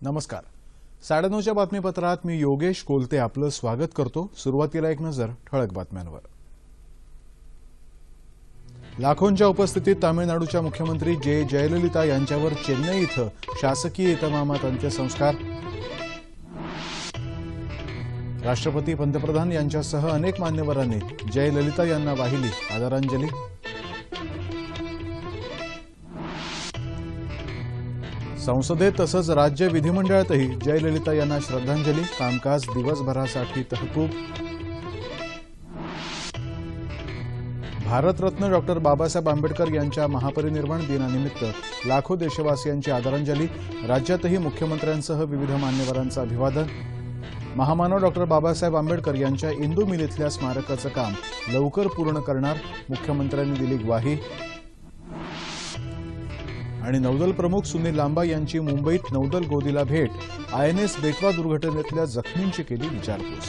नमस्कार. 9:30च्या बातमीपत्रात मी योगेश कोलते आपलं स्वागत करतो. सुरुवातीला एक नजर ठळक बातम्यांवर. लाखोंच्या उपस्थितीत तामिळनाडूच्या मुख्यमंत्री जयललिता यांच्यावर चेन्नई इथं शासकीय इतमामात अंत्यसंस्कार. राष्ट्रपती, पंतप्रधान यांच्यासह अनेक मान्यवरांनी जयललिता यांना वाहिली आदरांजली. संसदेत तसंच राज्य विधिमंडळातही जयललिता यांना श्रद्धांजली. कामकाज दिवसभरासाठी तहकूब. भारतरत्न डॉ. बाबासाहेब आंबेडकर यांच्या महापरिनिर्वाण दिनानिमित्त लाखो देशवासियांची आदरांजली. राज्यातही मुख्यमंत्र्यांसह विविध मान्यवरांचं अभिवादन. महामानव डॉ. बाबासाहेब आंबेडकर यांच्या इंदू मिल इथल्या स्मारकाचं काम लवकर पूर्ण करणार, मुख्यमंत्र्यांनी दिली ग्वाही. आणि नौदल प्रमुख सुनील लांबा यांची मुंबईत नौदल गोदीला भेट. INS बेटवा दुर्घटनेतल्या जखमींची केली विचारपूस.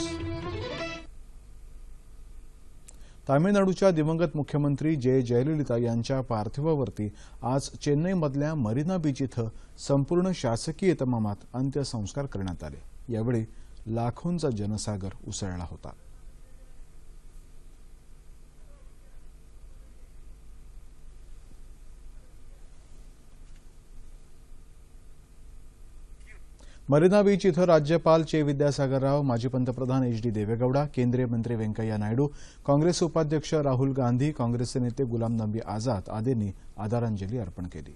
तामिळनाडूच्या दिवंगत मुख्यमंत्री जयललिता यांच्या पार्थिवावरती आज चेन्नईमधल्या मरीना बीच इथं संपूर्ण शासकीय इतमामात अंत्यसंस्कार करण्यात आले. यावेळी लाखोंचा जनसागर उसळला होता. मरीना बीच इथं राज्यपाल चे विद्यासागर राव, माजी पंतप्रधान HD देवेगौडा, केंद्रीय मंत्री व्यंकय्या नायडू, काँग्रेस उपाध्यक्ष राहुल गांधी, काँग्रेसचे नेते गुलाम नबी आझाद आदींनी आदरांजली अर्पण केली.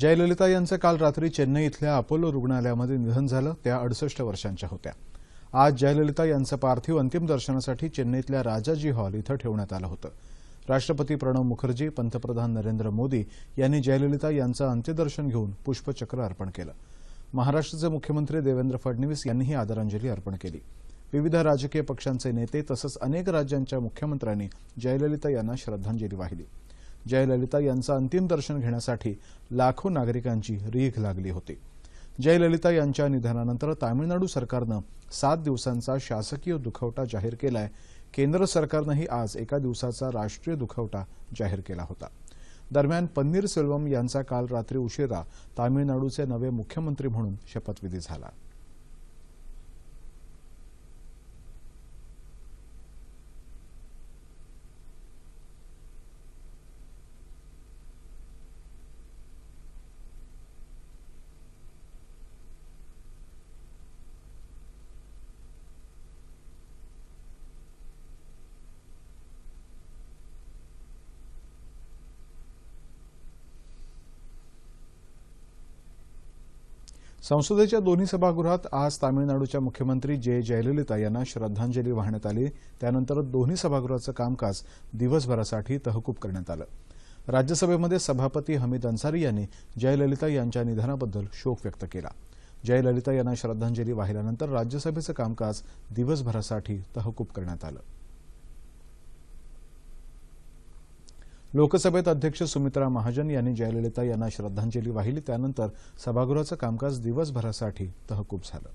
जयललिता यांचं काल रात्री चेन्नई इथल्या अपोलो रुग्णालयामध्ये निधन झालं. त्या 68 वर्षांच्या होत्या. आज जयललिता यांचं पार्थिव अंतिम दर्शनासाठी चेन्नईतल्या राजाजी हॉल इथं ठेवण्यात आलं होतं. राष्ट्रपती प्रणव मुखर्जी, पंतप्रधान नरेंद्र मोदी यांनी जयललिता यांचं अंत्यदर्शन घेऊन पुष्पचक्र अर्पण केलं. महाराष्ट्राचे मुख्यमंत्री देवेंद्र फडणवीस यांनीही आदरांजली अर्पण केली. विविध राजकीय पक्षांचे नेते तसंच अनेक राज्यांच्या मुख्यमंत्र्यांनी जयललिता यांना श्रद्धांजली वाहिली. जयललिता यांचं अंतिम दर्शन घेण्यासाठी लाखो नागरिकांची रीघ लागली होती. जयललिता यांच्या निधनानंतर तामिळनाडू सरकारनं 7 दिवसांचा शासकीय दुखवटा जाहीर केलाय. केंद्र सरकारनंही आज एका दिवसाचा राष्ट्रीय दुखवटा जाहीर केला होता. दरम्यान पन्नीरसेल्वम यांचा काल रात्री उशिरा तामिळनाडूचे नवे मुख्यमंत्री म्हणून शपथविधी झाला. संसदेच्या दोन्ही सभागृहात आज तामिळनाडूच्या मुख्यमंत्री जयललिता यांना श्रद्धांजली वाहण्यात आली. त्यानंतर दोन्ही सभागृहाचं कामकाज दिवसभरासाठी तहकूब करण्यात आलं. राज्यसभेमध्ये सभापती हमीद अन्सारी यांनी जयललिता यांच्या निधनाबद्दल शोक व्यक्त केला. जयललिता यांना श्रद्धांजली वाहिल्यानंतर राज्यसभेचं कामकाज दिवसभरासाठी तहकूब करण्यात आलं. लोकसभेत अध्यक्ष सुमित्रा महाजन यांनी जयललिता यांना श्रद्धांजली वाहिली. त्यानंतर सभागृहाचं कामकाज दिवसभरासाठी तहकूब झालं.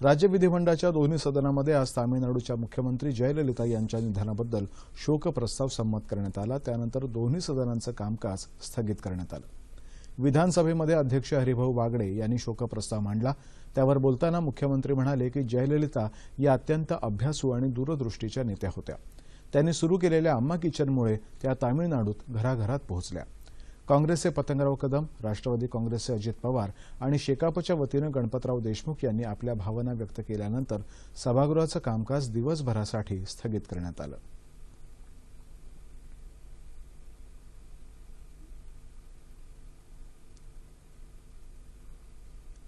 राज्य विधिमंडळाच्या दोन्ही सदनामध्ये आज तामिळनाडूच्या मुख्यमंत्री जयललिता यांच्या निधनाबद्दल शोकप्रस्ताव संमत करण्यात आला। त्यानंतर दोन्ही सदनांचं कामकाज स्थगित करण्यात आलं। विधानसभेमध्ये अध्यक्ष हरिभाऊ बागडे यांनी शोकप्रस्ताव मांडला। त्यावर बोलताना मुख्यमंत्री म्हणाले की जयललिता या अत्यंत अभ्यासू आणि दूरदृष्टीच्या नेत्या होत्या। त्यांनी सुरू केलेल्या अम्मा किचनमुळे त्या तामिळनाडूत घराघरात पोहोचल्या। काँग्रेसचे पतंगराव कदम, राष्ट्रवादी काँग्रेसचे अजित पवार आणि शेकापच्या वतीनं गणपतराव देशमुख यांनी आपल्या भावना व्यक्त केल्यानंतर सभागृहाचं कामकाज दिवसभरासाठी स्थगित करण्यात आलं।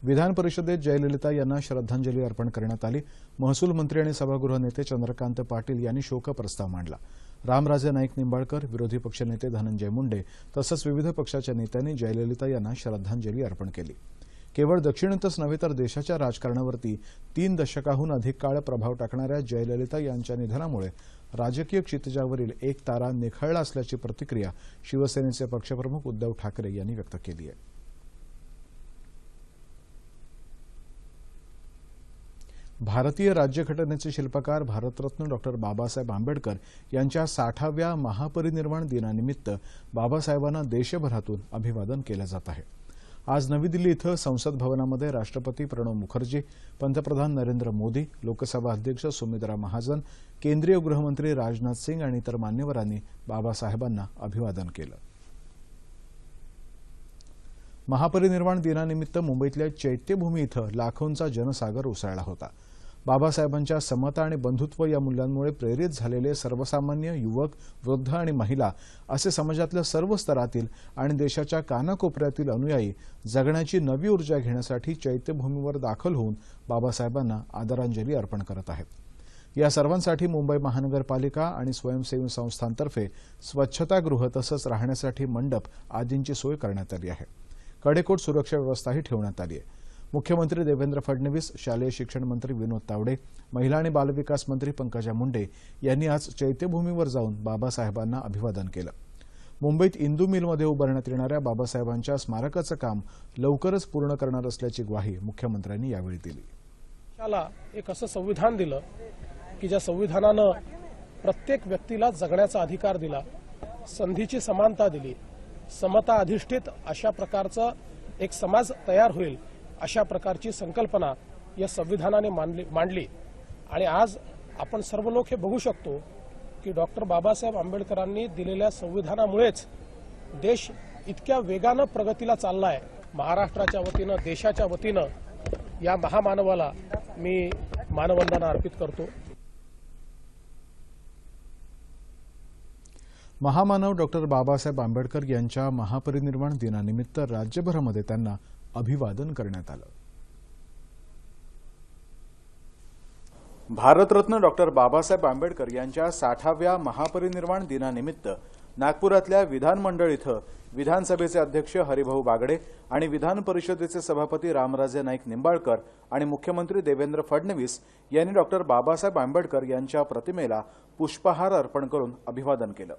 विधान परिषदेत जयललिता यांना श्रद्धांजली अर्पण करण्यात आली। महसूल मंत्री आणि सभागृह नेते चंद्रकांत पाटील यांनी शोकप्रस्ताव मांडला। रामराजे नाईक निंबाळकर, विरोधी पक्षनेते धनंजय मुंडे तसंच विविध पक्षाच्या नेत्यांनी जयललिता यांना श्रद्धांजली अर्पण केली। केवळ दक्षिणेतच नव्हे तर देशाच्या राजकारणावरती 3 दशकाहून अधिक काळ प्रभाव टाकणाऱ्या जयललिता यांच्या निधनामुळे राजकीय क्षितिजावरील एक तारा निखळला असल्याची प्रतिक्रिया शिवसेनेचे पक्षप्रमुख उद्धव ठाकरे यांनी व्यक्त केली आहे। भारतीय राज्यघटनेचे शिल्पकार भारतरत्न डॉ. बाबासाहेब आंबेडकर यांच्या 60व्या महापरिनिर्वाण दिनानिमित्त बाबासाहेबांना देशभरातून अभिवादन केलं जात आहे। आज नवी दिल्ली इथं संसद भवनामध्ये राष्ट्रपती प्रणव मुखर्जी, पंतप्रधान नरेंद्र मोदी, लोकसभा अध्यक्ष सुमित्रा महाजन, केंद्रीय गृहमंत्री राजनाथ सिंग आणि इतर मान्यवरांनी बाबासाहेबांना अभिवादन केलं। महापरिनिर्वाण दिनानिमित्त मुंबईतल्या चैत्यभूमी इथं लाखोंचा जनसागर उसळला होता। बाबासाहेबांच्या समता आणि बंधुत्व या मूल्यांमुळे प्रेरित झालेले सर्वसामान्य युवक, वृद्ध आणि महिला असे समाजातल्या सर्व स्तरातील आणि देशाच्या कानाकोपऱ्यातील अनुयायी जगण्याची नवी ऊर्जा घेण्यासाठी चैत्यभूमीवर दाखल होऊन बाबासाहेबांना आदरांजली अर्पण करत आहेत। या सर्वांसाठी मुंबई महानगरपालिका आणि स्वयंसेवी संस्थांतर्फे स्वच्छतागृह तसंच राहण्यासाठी मंडप आदींची सोय करण्यात आली आहे। कडेकोट सुरक्षा व्यवस्थाही ठेवण्यात आली आहे। मुख्यमंत्री देवेंद्र फडणवीस, शालेय शिक्षण मंत्री विनोद तावडे, महिला आणि बालविकास मंत्री पंकजा मुंडे यांनी आज चैत्यभूमीवर जाऊन बाबासाहेबांना अभिवादन केलं। मुंबईत इंदू मिलमध्ये उभारण्यात येणाऱ्या बाबासाहेबांच्या स्मारकाचं काम लवकरच पूर्ण करणार असल्याची ग्वाही मुख्यमंत्र्यांनी यावेळी दिली। देशाला एक असं संविधान दिलं की ज्या संविधानानं प्रत्येक व्यक्तीला जगण्याचा अधिकार दिला, संधीची समानता दिली, समता अधिष्ठित अशा प्रकारचा एक समाज तयार होईल अशा प्रकारची संकल्पना या संविधानाने मांडली। आणि आज आपण सर्व लोक हे बघू शकतो की डॉक्टर बाबासाहेब आंबेडकरांनी दिलेल्या संविधानामुळेच देश इतक्या वेगानं प्रगतीला चालला आहे। महाराष्ट्राच्या वतीनं, देशाच्या वतीनं या महामानवाला मी मानवंदना अर्पित करतो। महामानव डॉक्टर बाबासाहेब आंबेडकर यांच्या महापरिनिर्वाण दिनानिमित्त राज्यभरामध्ये त्यांना अभिवादन करण्यात आलं। भारतरत्न डॉक्टर बाबासाहेब आंबेडकर यांच्या 60व्या महापरिनिर्वाण दिनानिमित्त नागपुरातल्या विधानमंडळ इथं विधानसभेचे अध्यक्ष हरिभाऊ बागडे आणि विधान परिषदेचे सभापती रामराजे नाईक निंबाळकर आणि मुख्यमंत्री देवेंद्र फडणवीस यांनी डॉक्टर बाबासाहेब आंबेडकर यांच्या प्रतिमेला पुष्पहार अर्पण करून अभिवादन केलं।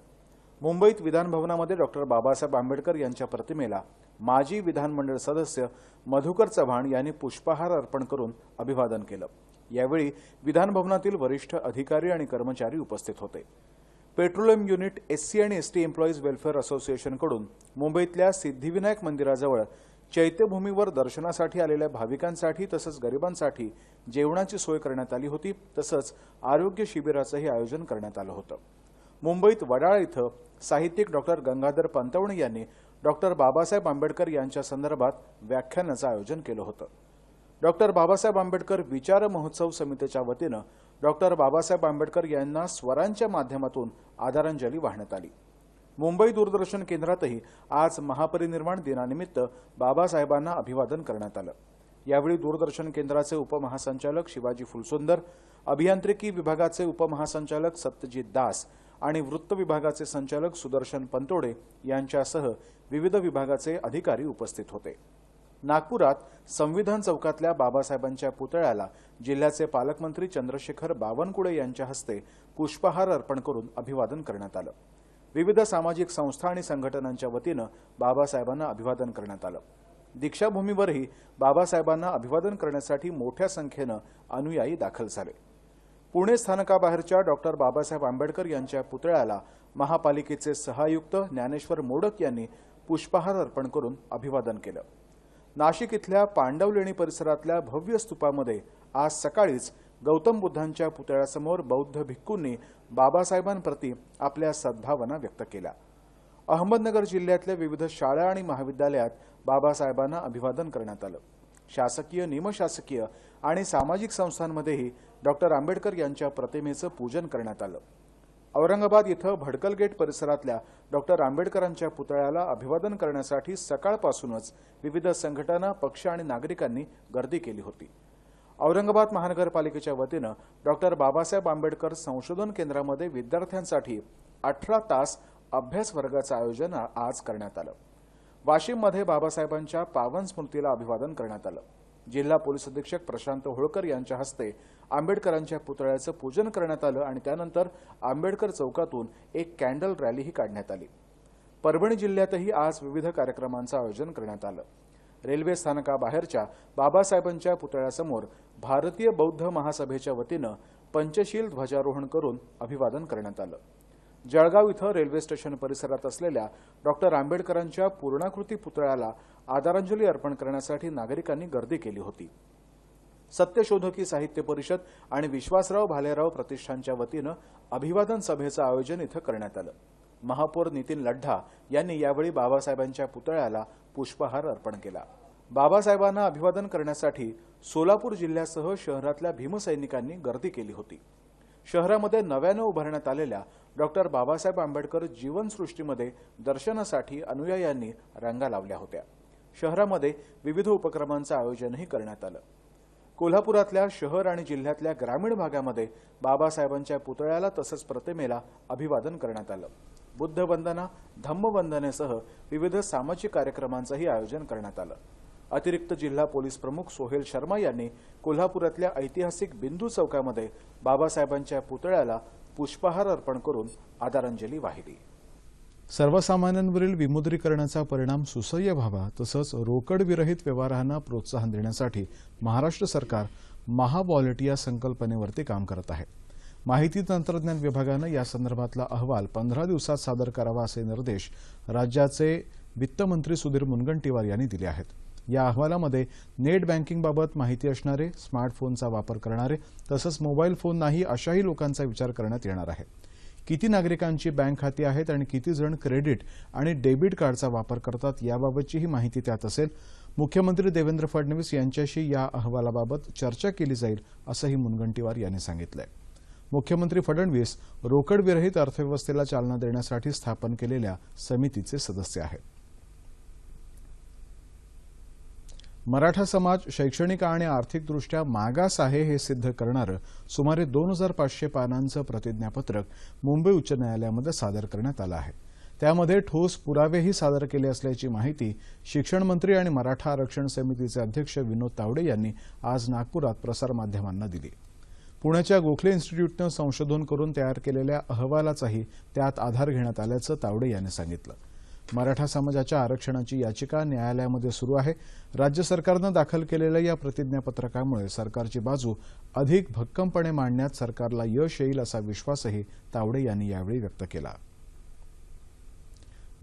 मुंबईत विधानभवनामध्ये डॉक्टर बाबासाहेब आंबेडकर यांच्या प्रतिमेला माजी विधानमंडळ सदस्य मधुकर चव्हाण यांनी पुष्पहार अर्पण करून अभिवादन केलं। यावेळी विधानभवनातील वरिष्ठ अधिकारी आणि कर्मचारी उपस्थित होते। पेट्रोलियम युनिट एससी आणि एसटी एम्प्लॉईज वेलफेअर असोसिएशनकडून मुंबईतल्या सिद्धिविनायक मंदिराजवळ चैत्यभूमीवर दर्शनासाठी आलेल्या भाविकांसाठी तसंच गरिबांसाठी जेवणाची सोय करण्यात आली होती। तसंच आरोग्य शिबिराचंही आयोजन करण्यात आलं होतं। मुंबईत वडाळा इथं साहित्यिक डॉक्टर गंगाधर पंतवणे यांनी डॉक्टर बाबासाहेब आंबेडकर यांच्या संदर्भात व्याख्यानाचं आयोजन केलं होतं। डॉक्टर बाबासाहेब आंबेडकर विचार महोत्सव समितीच्या वतीनं डॉक्टर बाबासाहेब आंबेडकर यांना स्वरांच्या माध्यमातून आदरांजली वाहण्यात आली। मुंबई दूरदर्शन केंद्रातही आज महापरिनिर्वाण दिनानिमित्त बाबासाहेबांना अभिवादन करण्यात आलं। यावेळी दूरदर्शन केंद्राचे उपमहासंचालक शिवाजी फुलसुंदर, अभियांत्रिकी विभागाचे उपमहासंचालक सत्यजित दास आणि वृत्त विभागाचे संचालक सुदर्शन पंतोडे यांच्यासह विविध विभागाचे अधिकारी उपस्थित होते। नागपुरात संविधान चौकातल्या बाबासाहेबांच्या पुतळ्याला जिल्ह्याचे पालकमंत्री चंद्रशेखर बावनकुळे यांच्या हस्ते पुष्पहार अर्पण करून अभिवादन करण्यात आलं। विविध सामाजिक संस्था आणि संघटनांच्या वतीनं बाबासाहेबांना अभिवादन करण्यात आलं। दीक्षाभूमीवरही बाबासाहेबांना अभिवादन करण्यासाठी मोठ्या संख्येनं अनुयायी दाखल झाले। पुणे स्थानकाबाहेरच्या डॉक्टर बाबासाहेब आंबेडकर यांच्या पुतळ्याला महापालिकेचे सहायुक्त ज्ञानेश्वर मोडक यांनी पुष्पहार अर्पण करून अभिवादन केलं। नाशिक इथल्या पांडवलेणी परिसरातल्या भव्य स्तूपामध्ये आज सकाळीच गौतम बुद्धांच्या पुतळ्यासमोर बौद्ध भिक्खूंनी बाबासाहेबांप्रती आपल्या सद्भावना व्यक्त केल्या। अहमदनगर जिल्ह्यातल्या विविध शाळा आणि महाविद्यालयात बाबासाहेबांना अभिवादन करण्यात आलं। शासकीय, निमशासकीय आणि सामाजिक संस्थांमध्येही डॉक्टर आंबेडकर यांच्या प्रतिमेचं पूजन करण्यात आलं। औरंगाबाद इथं भडकल गेट परिसरातल्या डॉक्टर आंबेडकरांच्या पुतळ्याला अभिवादन करण्यासाठी सकाळपासूनच विविध संघटना, पक्ष आणि नागरिकांनी गर्दी केली होती। औरंगाबाद महानगरपालिकेच्या वतीनं डॉक्टर बाबासाहेब आंबेडकर संशोधन केंद्रामध्ये विद्यार्थ्यांसाठी 18 तास अभ्यास वर्गाचं आयोजन आज करण्यात आलं। वाशिममध्ये बाबासाहेबांच्या पावन स्मृतीला अभिवादन करण्यात आलं। जिल्हा पोलीस अधीक्षक प्रशांत होळकर यांच्या हस्ते आंबेडकरांच्या पुतळ्याचं पूजन करण्यात आलं आणि त्यानंतर आंबेडकर चौकातून एक कॅन्डल रॅलीही काढण्यात आली। परभणी जिल्ह्यातही आज विविध कार्यक्रमांचं आयोजन करण्यात आलं। रेल्वे स्थानकाबाहेरच्या बाबासाहेबांच्या पुतळ्यासमोर भारतीय बौद्ध महासभेच्या वतीनं पंचशील ध्वजारोहण करून अभिवादन करण्यात आलं। जळगाव इथं रेल्वे स्टेशन परिसरात असलेल्या डॉक्टर आंबेडकरांच्या पूर्णाकृती पुतळ्याला आदरांजली अर्पण करण्यासाठी नागरिकांनी गर्दी केली होती। सत्यशोधकी साहित्य परिषद आणि विश्वासराव भालेराव प्रतिष्ठानच्या वतीनं अभिवादन सभेचं आयोजन इथं करण्यात आलं। महापौर नितीन लड्ढा यांनी यावेळी बाबासाहेबांच्या पुतळ्याला पुष्पहार अर्पण केला। बाबासाहेबांना अभिवादन करण्यासाठी सोलापूर जिल्ह्यासह शहरातल्या भीमसैनिकांनी गर्दी केली होती। शहरामध्ये नव्यानं उभारण्यात आलेल्या डॉक्टर बाबासाहेब आंबेडकर जीवनसृष्टीमध्ये दर्शनासाठी अनुयायांनी रांगा लावल्या होत्या। शहरामध्ये विविध उपक्रमांचं आयोजनही करण्यात आलं। कोल्हापुरातल्या शहर आणि जिल्ह्यातल्या ग्रामीण भागामध्ये बाबासाहेबांच्या पुतळ्याला तसंच प्रतिमेला अभिवादन करण्यात आलं। बुद्धवंदना, धम्मवंदनेसह विविध सामाजिक कार्यक्रमांचंही आयोजन करण्यात आलं। अतिरिक्त जिल्हा पोलीस प्रमुख सोहेल शर्मा यांनी कोल्हापुरातल्या ऐतिहासिक बिंदू चौकामध्ये बाबासाहेबांच्या पुतळ्याला पुष्पहार अर्पण करून आदरांजली वाहिली। सर्वसामान्यांवरील विमुद्रीकरणाचा परिणाम सुसह्य व्हावा तसंच रोकड विरहित व्यवहारांना प्रोत्साहन देण्यासाठी महाराष्ट्र सरकार महावॉलेट या संकल्पनेवरती काम करत आहे। माहिती तंत्रज्ञान विभागानं या संदर्भातला अहवाल 15 दिवसात सादर करावा असे निर्देश राज्याचे वित्तमंत्री सुधीर मुनगंटीवार यांनी दिले आहेत। या अहवालामध्ये नेट बँकिंगबाबत माहिती असणारे, स्मार्टफोनचा वापर करणारे तसंच मोबाईल फोन नाही अशाही लोकांचा विचार करण्यात येणार आहे। किती नागरिकांची बँक खाती आहेत आणि किती जण क्रेडिट आणि डेबिट कार्डचा वापर करतात याबाबतचीही माहिती त्यात असेल। मुख्यमंत्री देवेंद्र फडणवीस यांच्याशी या अहवालाबाबत चर्चा केली जाईल असंही मुनगंटीवार यांनी सांगितलंय। मुख्यमंत्री फडणवीस रोकड विरहित अर्थव्यवस्थेला चालना देण्यासाठी स्थापन केलेल्या समितीचे सदस्य आहेत। मराठा समाज शैक्षणिक आणि आर्थिकदृष्ट्या मागास आहे हे सिद्ध करणारं सुमारे 2500 पानांचं प्रतिज्ञापत्रक मुंबई उच्च न्यायालयामध्ये सादर करण्यात आलं आहे। त्यामध्ये ठोस पुरावेही सादर केले असल्याची माहिती शिक्षण मंत्री आणि मराठा आरक्षण समितीचे अध्यक्ष विनोद तावडे यांनी आज नागपुरात प्रसारमाध्यमांना दिली। पुण्याच्या गोखले इन्स्टिट्यूटनं संशोधन करून तयार केलेल्या अहवालाचाही त्यात आधार घेण्यात आल्याचं तावडे यांनी सांगितलं। मराठा समाजाच्या आरक्षणाची याचिका न्यायालयामध्ये सुरू आहे। राज्य सरकारनं दाखल केलेल्या या प्रतिज्ञापत्रकामुळे सरकारची बाजू अधिक भक्कमपणे मांडण्यात सरकारला यश येईल असा विश्वासही तावडे यांनी यावेळी व्यक्त केला।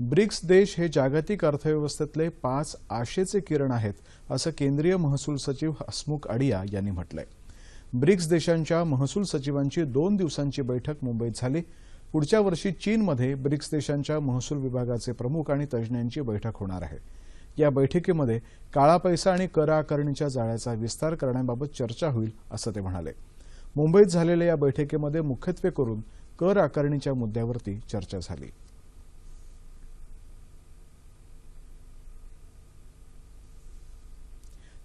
ब्रिक्स देश हे जागतिक अर्थव्यवस्थेतले 5 आशेचे किरण आहेत असं केंद्रीय महसूल सचिव हसमुख अढिया यांनी म्हटलंय। ब्रिक्स देशांच्या महसूल सचिवांची 2 दिवसांची बैठक मुंबईत झाली। पुढच्या वर्षी चीनमध्ये ब्रिक्स देशांच्या महसूल विभागाचे प्रमुख आणि तज्ज्ञांची बैठक होणार आहे। या बैठकीमध्ये काळा पैसा आणि कर आकारणीच्या जाळ्याचा विस्तार करण्याबाबत चर्चा होईल असं ते म्हणाले। मुंबईत झालेल्या या बैठकीमध्ये मुख्यत्वे करून कर आकारणीच्या मुद्द्यावरती चर्चा झाली।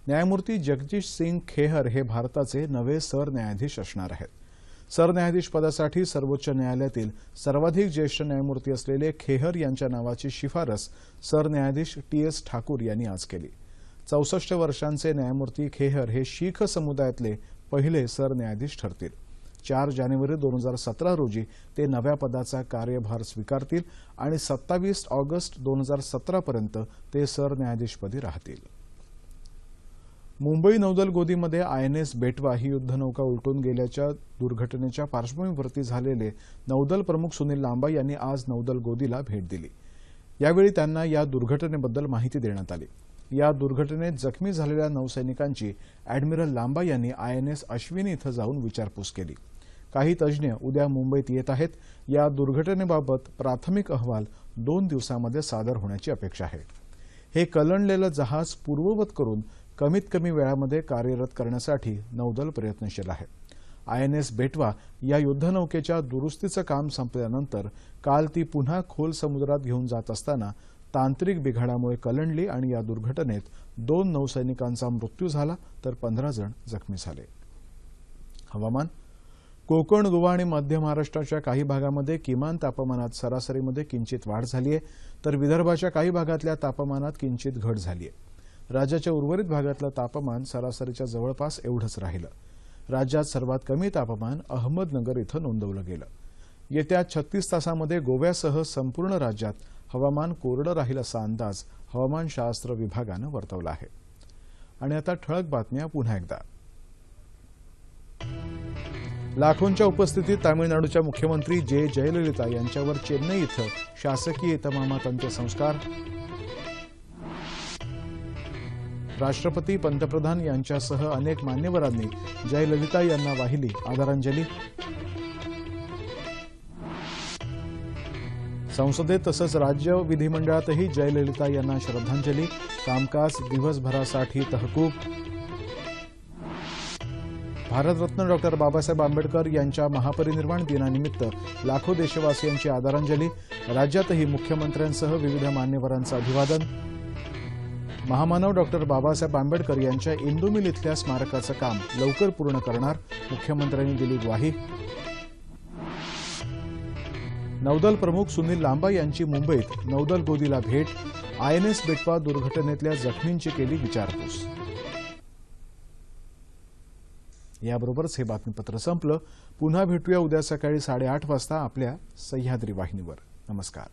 न्यायमूर्ती जगदीश सिंग खेहर हे भारताचे नवे सरन्यायाधीश असणार आहेत। सरन्यायाधीश पदासाठी सर्वोच्च न्यायालयातील सर्वाधिक ज्येष्ठ न्यायमूर्ती असलेले खेहर यांच्या नावाची शिफारस सरन्यायाधीश TS ठाकूर यांनी आज केली। 64 वर्षांचे न्यायमूर्ती खेहर हे शीख समुदायातले पहिले सरन्यायाधीश ठरतील। 4 जानेवारी 2017 रोजी ते नव्या पदाचा कार्यभार स्वीकारतील आणि 27 ऑगस्ट 2017 पर्यंत ते सरन्यायाधीशपदी राहतील. मुंबई नौदल गोदीमध्ये आयएनएस बेटवा ही युद्धनौका उलटून गेल्याच्या दुर्घटनेच्या पार्श्वभूमीवरती झालेले नौदल प्रमुख सुनील लांबा यांनी आज नौदल गोदीला भेट दिली. यावेळी त्यांना या दुर्घटनेबद्दल माहिती देण्यात आली. या दुर्घटनेत जखमी झालेल्या नौसैनिकांची अॅडमिरल लांबा यांनी आयएनएस अश्विनी इथं जाऊन विचारपूस केली. काही तज्ज्ञ उद्या मुंबईत येत आहेत. या दुर्घटनेबाबत प्राथमिक अहवाल 2 दिवसांमध्ये सादर होण्याची अपेक्षा आहे. हे कलंडलेलं जहाज पूर्ववत करून कमीत कमी वेळामध्ये कार्यरत करण्यासाठी नौदल प्रयत्नशील आहे. आयएनएस बेटवा या युद्धनौकेच्या दुरुस्तीचं काम संपल्यानंतर काल ती पुन्हा खोल समुद्रात घेऊन जात असताना तांत्रिक बिघाडामुळे कलंडली आणि या दुर्घटनेत 2 नौसैनिकांचा मृत्यू झाला तर 15 जण जखमी झाले. हवामान. कोकण, गोवा आणि मध्य महाराष्ट्राच्या काही भागामध्ये किमान तापमानात सरासरीमध्ये किंचित वाढ झाली आहे, तर विदर्भाच्या काही भागातल्या तापमानात किंचित घट झाली आहे. राज्याच्या उर्वरित भागातलं तापमान सरासरीच्या जवळपास एवढंच राहिलं. राज्यात सर्वात कमी तापमान अहमदनगर इथं नोंदवलं गेलं. येत्या 36 तासांमध्ये गोव्यासह संपूर्ण राज्यात हवामान कोरडं राहील असा अंदाज हवामानशास्त्र विभागानं वर्तवला आहे. आणि आता ठळक बातम्या पुन्हा एकदा. लाखोंच्या उपस्थितीत तामिळनाडूच्या मुख्यमंत्री जयललिता यांच्यावर चेन्नई इथं शासकीय इतमामात अंत्यसंस्कार. राष्ट्रपती, पंतप्रधान यांच्यासह अनेक मान्यवरांनी जयललिता यांना वाहिली आदरांजली. संसदेत तसंच राज्य विधिमंडळातही जयललिता यांना श्रद्धांजली. कामकाज दिवसभरासाठी तहकूब. भारतरत्न डॉ. बाबासाहेब आंबेडकर यांच्या महापरिनिर्वाण दिनानिमित्त लाखो देशवासियांची आदरांजली. राज्यातही मुख्यमंत्र्यांसह विविध मान्यवरांचं अभिवादन. महामानव डॉ. बाबासाहेब आंबेडकर यांच्या इंदुमिल इथल्या स्मारकाचं काम लवकर पूर्ण करणार, मुख्यमंत्र्यांनी दिली ग्वाही. नौदल प्रमुख सुनील लांबा यांची मुंबईत नौदल गोदीला भेट. आयएनएस बेटवा दुर्घटनेतल्या जखमींची केली विचारपूस. याबरोबरच हे बातमीपत्र संपलं. पुन्हा भेटूया उद्या सकाळी 8:30 वाजता आपल्या सह्याद्री वाहिनीवर. नमस्कार.